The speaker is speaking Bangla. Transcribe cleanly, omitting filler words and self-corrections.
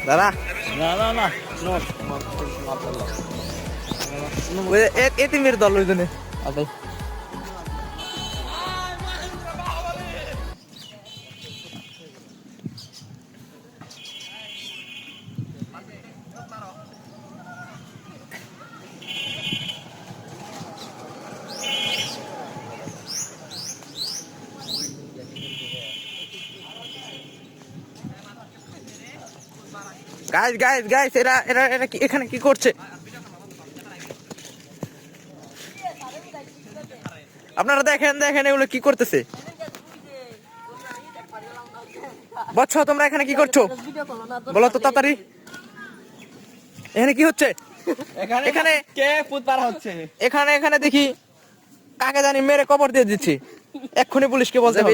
দাদা না না না এতিমের দল ওই জন্য আচ্ছা গাইস গাইস গাইস এরা এরা এরা এখানে কি করছে? আপনারা দেখেন দেখেন এগুলো কি করতেছে। বচ্চ তোমরা এখানে কি করছো বলো তো তাড়াতাড়ি। এখানে কি হচ্ছে? এখানে কে ফুট পারা হচ্ছে? এখানে এখানে দেখি কাকে জানি মেরে কবর দিয়ে দিচ্ছি। এক্ষুনি পুলিশকে বলতে হবে।